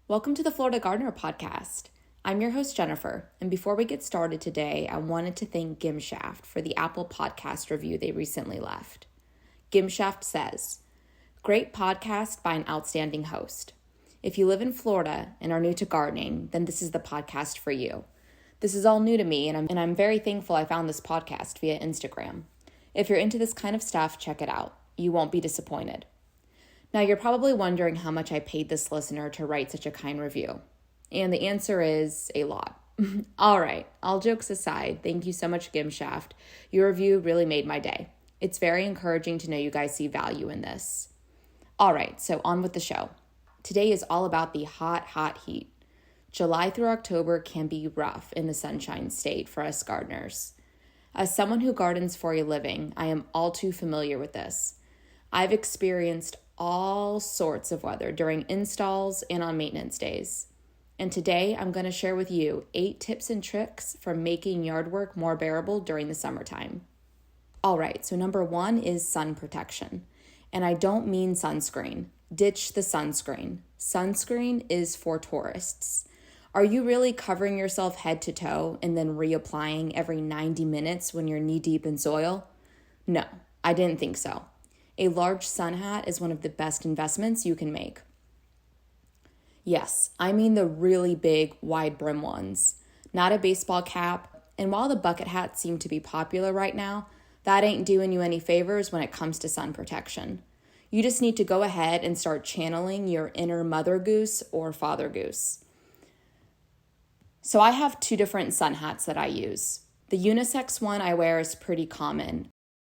Welcome to the Florida Gardener Podcast. I'm your host, Jennifer, and before we get started today, I wanted to thank Gimshaft for the Apple Podcast review they recently left. Gimshaft says, "Great podcast by an outstanding host. If you live in Florida and are new to gardening, then this is the podcast for you. This is all new to me, and I'm very thankful I found this podcast via Instagram. If you're into this kind of stuff, check it out. You won't be disappointed." Now, you're probably wondering how much I paid this listener to write such a kind review. And the answer is a lot. All right, all jokes aside, thank you so much, Gimshaft. Your review really made my day. It's very encouraging to know you guys see value in this. All right, so on with the show. Today is all about the hot heat. July through October can be rough in the Sunshine State for us gardeners. As someone who gardens for a living, I am all too familiar with this. I've experienced all sorts of weather during installs and on maintenance days. And today I'm going to share with you 8 tips and tricks for making yard work more bearable during the summertime. All right, so number 1 is sun protection. And I don't mean sunscreen. Ditch the sunscreen. Sunscreen is for tourists. Are you really covering yourself head to toe and then reapplying every 90 minutes when you're knee deep in soil? No, I didn't think so. A large sun hat is one of the best investments you can make. Yes, I mean the really big, wide brim ones, not a baseball cap. And while the bucket hats seem to be popular right now, that ain't doing you any favors when it comes to sun protection. You just need to go ahead and start channeling your inner mother goose or father goose. So I have 2 different sun hats that I use. The unisex one I wear is pretty common.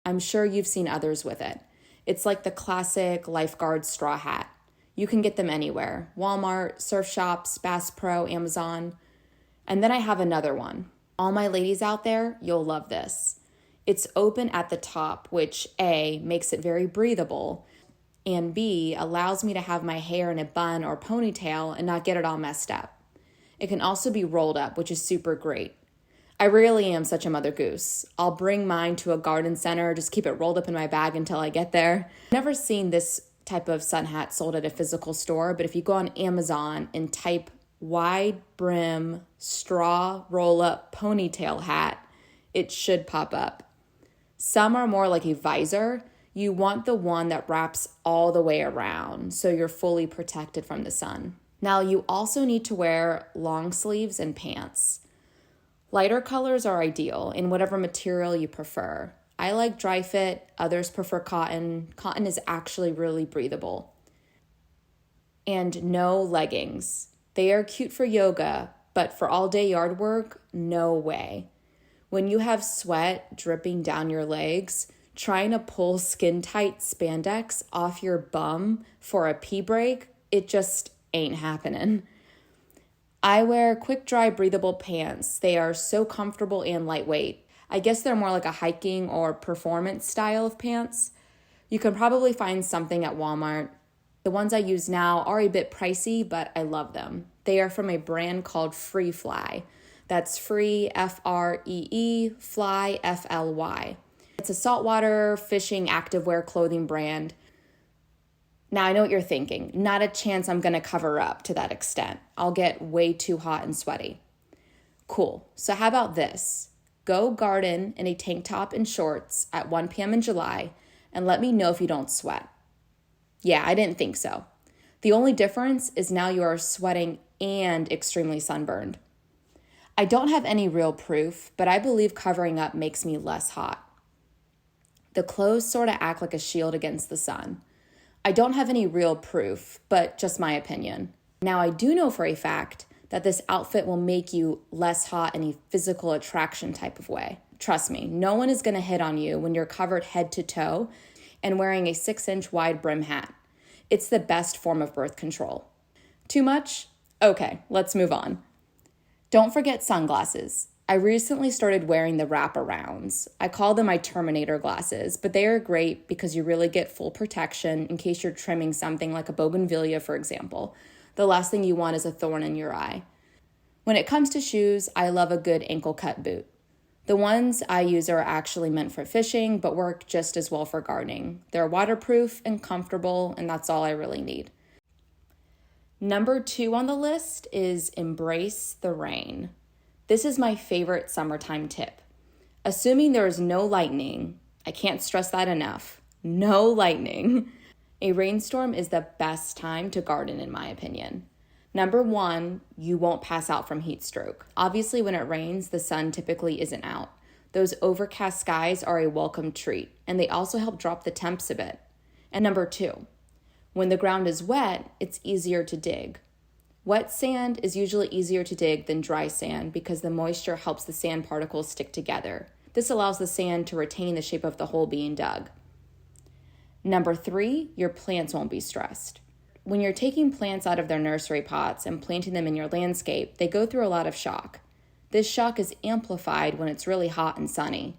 I'm sure you've seen others with it. It's like the classic lifeguard straw hat. You can get them anywhere. Walmart, surf shops, Bass Pro, Amazon. And then I have another one. All my ladies out there, you'll love this. It's open at the top, which A, makes it very breathable, and B, allows me to have my hair in a bun or ponytail and not get it all messed up. It can also be rolled up, which is super great. I really am such a mother goose. I'll bring mine to a garden center, just keep it rolled up in my bag until I get there. Never seen this type of sun hat sold at a physical store, but if you go on Amazon and type wide brim straw roll up ponytail hat, it should pop up. Some are more like a visor. You want the one that wraps all the way around so you're fully protected from the sun. Now, you also need to wear long sleeves and pants. Lighter colors are ideal in whatever material you prefer. I like dry fit, others prefer cotton. Cotton is actually really breathable. And no leggings. They are cute for yoga, but for all day yard work, no way. When you have sweat dripping down your legs, trying to pull skin tight spandex off your bum for a pee break, it just ain't happening. I wear quick dry breathable pants. They are so comfortable and lightweight. I guess they're more like a hiking or performance style of pants. You can probably find something at Walmart. The ones I use now are a bit pricey, but I love them. They are from a brand called Free Fly. That's free, Free, fly, Fly. It's a saltwater fishing activewear clothing brand. Now, I know what you're thinking. Not a chance I'm going to cover up to that extent. I'll get way too hot and sweaty. Cool. So how about this? Go garden in a tank top and shorts at 1 p.m. in July and let me know if you don't sweat. Yeah, I didn't think so. The only difference is now you are sweating and extremely sunburned. I don't have any real proof, but I believe covering up makes me less hot. The clothes sort of act like a shield against the sun. I don't have any real proof, but just my opinion. Now, I do know for a fact that this outfit will make you less hot in a physical attraction type of way. Trust me, no one is going to hit on you when you're covered head to toe and wearing a 6-inch wide brim hat. It's the best form of birth control. Too much? Okay, let's move on. Don't forget sunglasses. I recently started wearing the wraparounds. I call them my Terminator glasses, but they are great because you really get full protection in case you're trimming something like a bougainvillea, for example. The last thing you want is a thorn in your eye. When it comes to shoes, I love a good ankle cut boot. The ones I use are actually meant for fishing, but work just as well for gardening. They're waterproof and comfortable, and that's all I really need. Number 2 on the list is embrace the rain. This is my favorite summertime tip. Assuming there is no lightning, I can't stress that enough, no lightning. A rainstorm is the best time to garden, in my opinion. Number 1, you won't pass out from heat stroke. Obviously, when it rains, the sun typically isn't out. Those overcast skies are a welcome treat, and they also help drop the temps a bit. And number 2, when the ground is wet, it's easier to dig. Wet sand is usually easier to dig than dry sand because the moisture helps the sand particles stick together. This allows the sand to retain the shape of the hole being dug. Number 3, your plants won't be stressed. When you're taking plants out of their nursery pots and planting them in your landscape, they go through a lot of shock. This shock is amplified when it's really hot and sunny.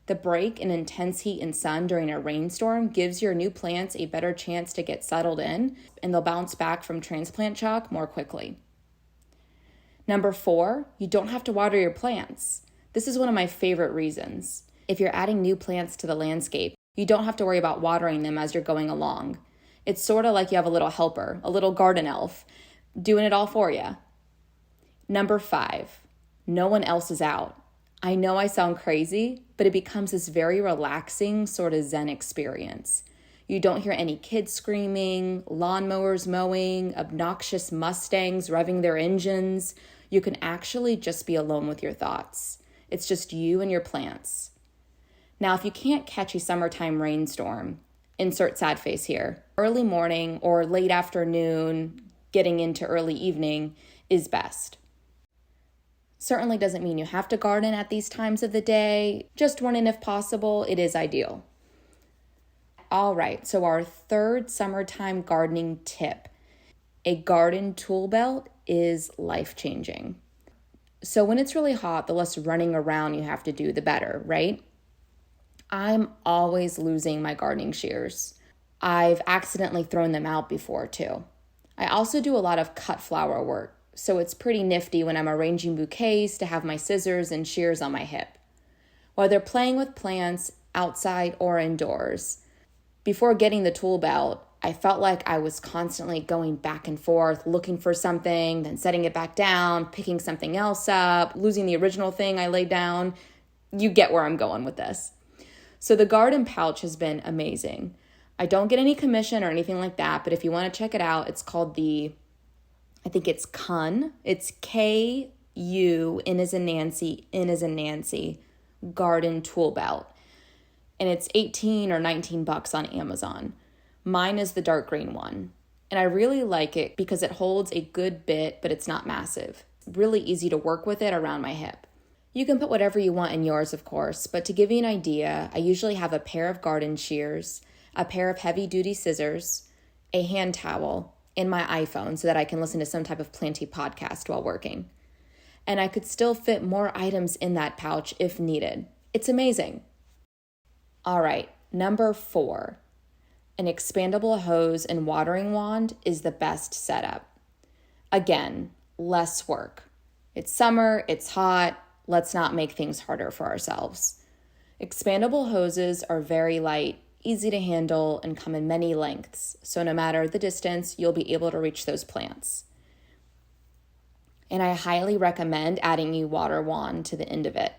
The break in intense heat and sun during a rainstorm gives your new plants a better chance to get settled in, and they'll bounce back from transplant shock more quickly. Number 4, you don't have to water your plants. This is one of my favorite reasons. If you're adding new plants to the landscape, you don't have to worry about watering them as you're going along. It's sort of like you have a little helper, a little garden elf, doing it all for you. Number 5, no one else is out. I know I sound crazy, but it becomes this very relaxing sort of zen experience. You don't hear any kids screaming, lawnmowers mowing, obnoxious Mustangs revving their engines. You can actually just be alone with your thoughts. It's just you and your plants. Now, if you can't catch a summertime rainstorm, insert sad face here. Early morning or late afternoon, getting into early evening is best. Certainly doesn't mean you have to garden at these times of the day. Just running if possible, it is ideal. All right, so our third summertime gardening tip. A garden tool belt is life-changing. So when it's really hot, the less running around you have to do, the better, right? I'm always losing my gardening shears. I've accidentally thrown them out before too. I also do a lot of cut flower work, so it's pretty nifty when I'm arranging bouquets to have my scissors and shears on my hip. Whether playing with plants outside or indoors, before getting the tool belt, I felt like I was constantly going back and forth, looking for something, then setting it back down, picking something else up, losing the original thing I laid down. You get where I'm going with this. So the garden pouch has been amazing. I don't get any commission or anything like that, but if you want to check it out, it's called I think it's KUN. It's KU, N as in Nancy, N as in Nancy, garden tool belt. And it's $18 or $19 on Amazon. Mine is the dark green one. And I really like it because it holds a good bit, but it's not massive. Really easy to work with it around my hip. You can put whatever you want in yours, of course, but to give you an idea, I usually have a pair of garden shears, a pair of heavy-duty scissors, a hand towel, and my iPhone so that I can listen to some type of planty podcast while working. And I could still fit more items in that pouch if needed. It's amazing. All right, number 4. An expandable hose and watering wand is the best setup. Again, less work. It's summer, it's hot. Let's not make things harder for ourselves. Expandable hoses are very light, easy to handle, and come in many lengths. So no matter the distance, you'll be able to reach those plants. And I highly recommend adding a water wand to the end of it.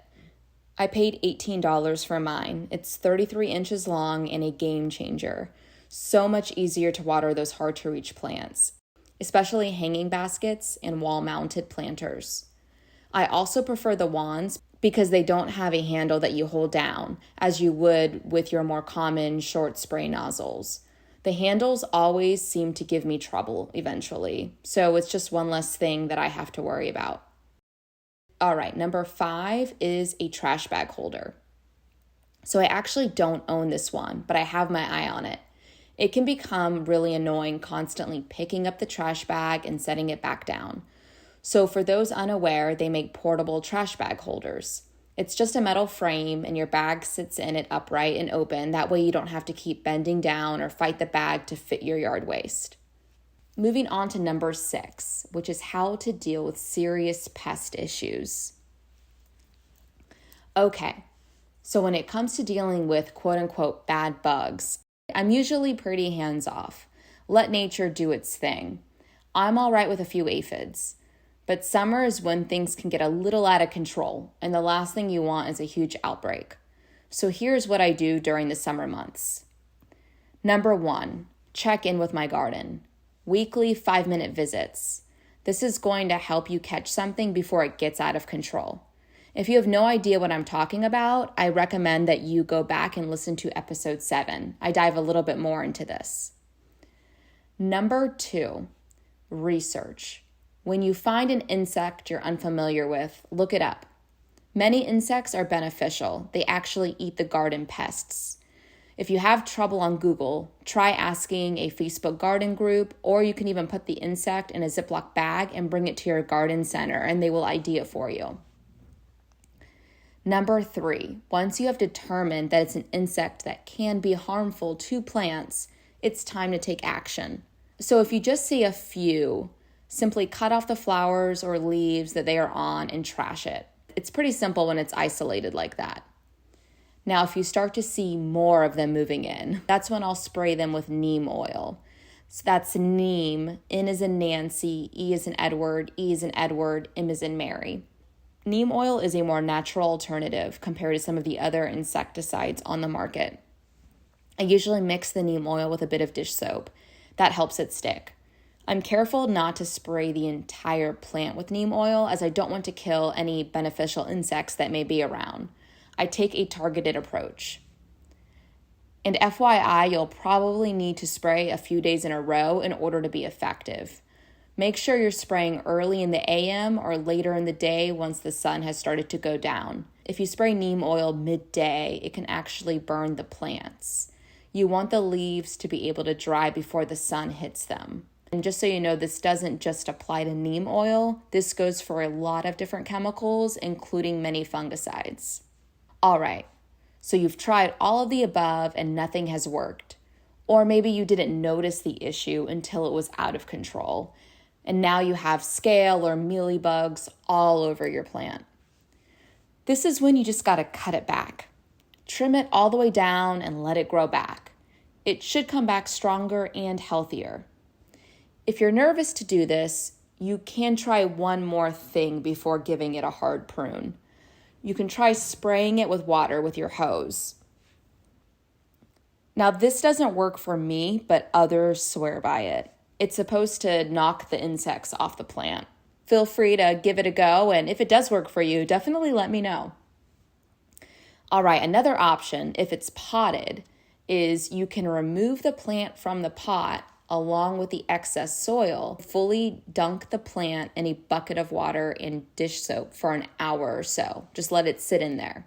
I paid $18 for mine. It's 33 inches long and a game changer. So much easier to water those hard to reach plants, especially hanging baskets and wall-mounted planters. I also prefer the wands because they don't have a handle that you hold down, as you would with your more common short spray nozzles. The handles always seem to give me trouble eventually, so it's just one less thing that I have to worry about. All right, number 5 is a trash bag holder. So I actually don't own this one, but I have my eye on it. It can become really annoying constantly picking up the trash bag and setting it back down. So for those unaware, they make portable trash bag holders. It's just a metal frame and your bag sits in it upright and open. That way you don't have to keep bending down or fight the bag to fit your yard waste. Moving on to number 6, which is how to deal with serious pest issues. Okay, so when it comes to dealing with quote-unquote bad bugs, I'm usually pretty hands-off. Let nature do its thing. I'm all right with a few aphids. But summer is when things can get a little out of control, and the last thing you want is a huge outbreak. So here's what I do during the summer months. Number 1, check in with my garden. Weekly 5-minute visits. This is going to help you catch something before it gets out of control. If you have no idea what I'm talking about, I recommend that you go back and listen to episode 7. I dive a little bit more into this. Number 2, research. When you find an insect you're unfamiliar with, look it up. Many insects are beneficial. They actually eat the garden pests. If you have trouble on Google, try asking a Facebook garden group, or you can even put the insect in a Ziploc bag and bring it to your garden center, and they will ID it for you. Number 3, once you have determined that it's an insect that can be harmful to plants, it's time to take action. So if you just see a few, simply cut off the flowers or leaves that they are on and trash it. It's pretty simple when it's isolated like that. Now, if you start to see more of them moving in, that's when I'll spray them with neem oil. So that's neem, N as in Nancy, E as in Edward, E as in Edward, M as in Mary. Neem oil is a more natural alternative compared to some of the other insecticides on the market. I usually mix the neem oil with a bit of dish soap. That helps it stick. I'm careful not to spray the entire plant with neem oil, as I don't want to kill any beneficial insects that may be around. I take a targeted approach. And FYI, you'll probably need to spray a few days in a row in order to be effective. Make sure you're spraying early in the AM or later in the day once the sun has started to go down. If you spray neem oil midday, it can actually burn the plants. You want the leaves to be able to dry before the sun hits them. And just so you know, this doesn't just apply to neem oil. This goes for a lot of different chemicals, including many fungicides. All right, so you've tried all of the above and nothing has worked. Or maybe you didn't notice the issue until it was out of control, and now you have scale or mealybugs all over your plant. This is when you just gotta cut it back. Trim it all the way down and let it grow back. It should come back stronger and healthier. If you're nervous to do this, you can try one more thing before giving it a hard prune. You can try spraying it with water with your hose. Now, this doesn't work for me, but others swear by it. It's supposed to knock the insects off the plant. Feel free to give it a go, and if it does work for you, definitely let me know. All right, another option, if it's potted, is you can remove the plant from the pot along with the excess soil, fully dunk the plant in a bucket of water and dish soap for an hour or so. Just let it sit in there.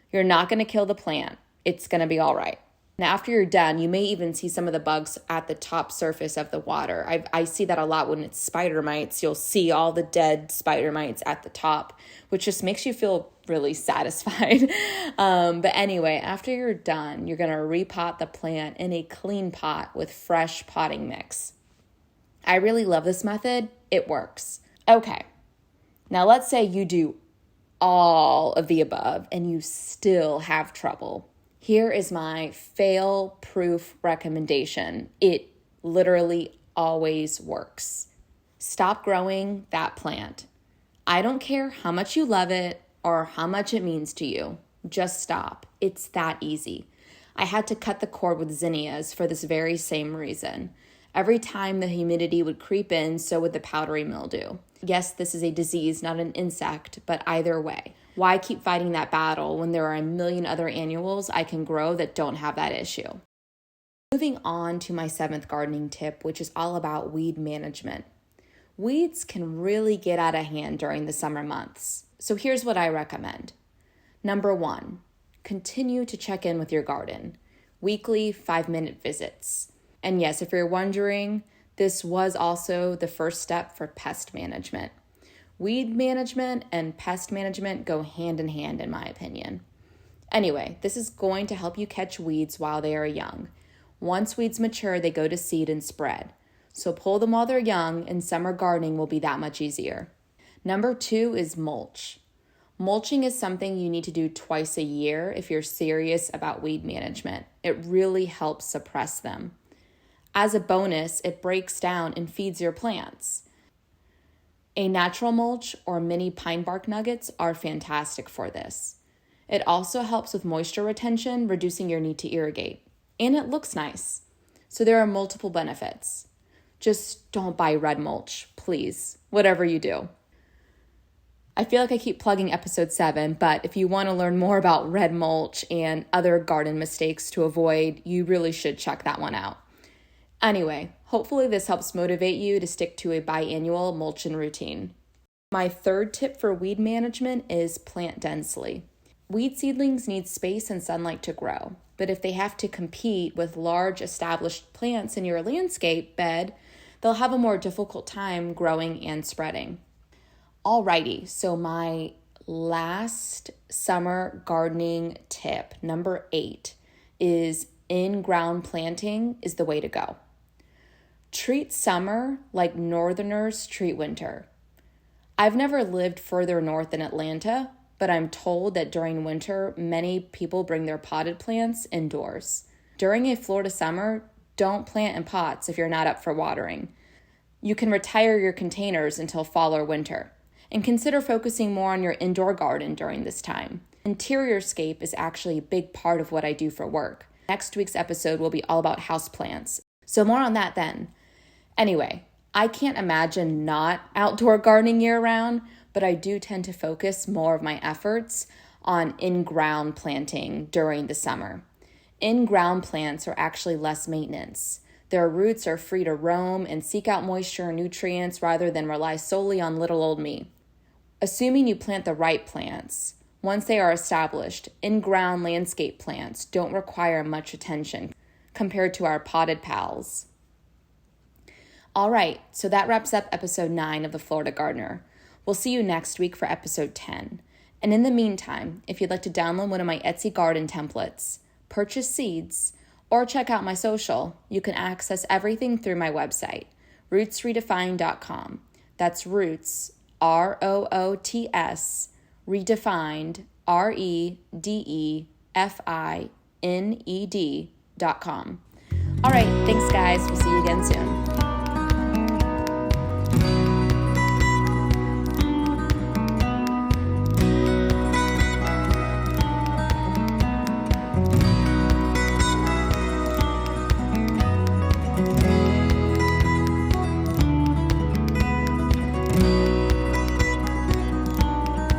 You're not going to kill the plant. It's going to be all right. Now, after you're done, you may even see some of the bugs at the top surface of the water. I see that a lot when it's spider mites. You'll see all the dead spider mites at the top, which just makes you feel really satisfied. But anyway, after you're done, you're going to repot the plant in a clean pot with fresh potting mix. I really love this method. It works. Okay, now let's say you do all of the above and you still have trouble. Here is my fail-proof recommendation. It literally always works. Stop growing that plant. I don't care how much you love it or how much it means to you. Just stop. It's that easy. I had to cut the cord with zinnias for this very same reason. Every time the humidity would creep in, so would the powdery mildew. Yes, this is a disease, not an insect, but either way. Why keep fighting that battle when there are a million other annuals I can grow that don't have that issue? Moving on to my 7th gardening tip, which is all about weed management. Weeds can really get out of hand during the summer months. So here's what I recommend. Number 1, continue to check in with your garden. Weekly 5-minute visits. And yes, if you're wondering, this was also the first step for pest management. Weed management and pest management go hand in hand, in my opinion. Anyway, this is going to help you catch weeds while they are young. Once weeds mature, they go to seed and spread. So pull them while they're young, and summer gardening will be that much easier. Number 2 is mulch. Mulching is something you need to do twice a year if you're serious about weed management. It really helps suppress them. As a bonus, it breaks down and feeds your plants. A natural mulch or mini pine bark nuggets are fantastic for this. It also helps with moisture retention, reducing your need to irrigate. And it looks nice. So there are multiple benefits. Just don't buy red mulch, please, whatever you do. I feel like I keep plugging episode 7, but if you want to learn more about red mulch and other garden mistakes to avoid, you really should check that one out. Anyway, hopefully this helps motivate you to stick to a biannual mulching routine. My third tip for weed management is plant densely. Weed seedlings need space and sunlight to grow, but if they have to compete with large established plants in your landscape bed, they'll have a more difficult time growing and spreading. Alrighty, so my last summer gardening tip, number 8, is in-ground planting is the way to go. Treat summer like Northerners treat winter. I've never lived further north than Atlanta, but I'm told that during winter, many people bring their potted plants indoors. During a Florida summer, don't plant in pots if you're not up for watering. You can retire your containers until fall or winter, and consider focusing more on your indoor garden during this time. Interior scape is actually a big part of what I do for work. Next week's episode will be all about houseplants, so more on that then. Anyway, I can't imagine not outdoor gardening year-round, but I do tend to focus more of my efforts on in-ground planting during the summer. In-ground plants are actually less maintenance. Their roots are free to roam and seek out moisture and nutrients rather than rely solely on little old me. Assuming you plant the right plants, once they are established, in-ground landscape plants don't require much attention compared to our potted pals. All right, so that wraps up episode 9 of The Florida Gardener. We'll see you next week for episode 10. And in the meantime, if you'd like to download one of my Etsy garden templates, purchase seeds, or check out my social, you can access everything through my website, rootsredefined.com. That's roots, ROOTS, redefined, REDEFINED.com. All right, thanks guys. We'll see you again soon.